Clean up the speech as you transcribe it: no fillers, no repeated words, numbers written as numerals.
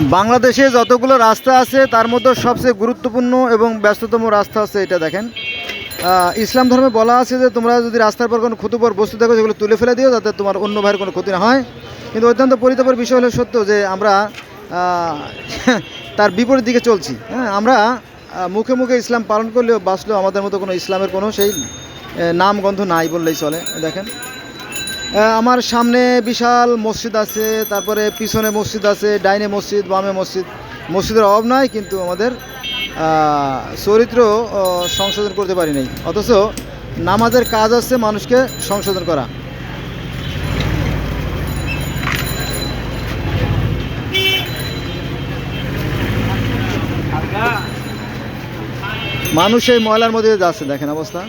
বাংলাদেশে যতগুলো রাস্তা আছে তার মধ্যে সবচেয়ে গুরুত্বপূর্ণ এবং ব্যস্ততম রাস্তা হচ্ছে এটা দেখেন। ইসলাম ধর্মে বলা আছে যে তোমরা যদি রাস্তার পর কোনো ক্ষতিকর বস্তু দেখো সেগুলো তুলে ফেলে দিও যাতে তোমার অন্য ভাইয়ের কোনো ক্ষতি না হয়। কিন্তু অত্যন্ত পরিতাপের বিষয় হলো সত্য যে আমরা তার বিপরীত দিকে চলছি। হ্যাঁ, আমরা মুখে মুখে ইসলাম পালন করলেও বাঁচলেও আমাদের মতো কোনো ইসলামের কোনো সেই নামগন্ধ নাই বললেই চলে। দেখেন আমার সামনে বিশাল মসজিদ আছে, তারপরে পিছনে মসজিদ আছে, ডাইনে মসজিদ, বামে মসজিদ। মসজিদের অভাব নাই, কিন্তু আমাদের চরিত্র সংশোধন করতে পারি নাই। অথচ নামাজের কাজ হচ্ছে মানুষকে সংশোধন করা। মানুষ এই ময়লার মধ্যে যাচ্ছে, দেখেন অবস্থা।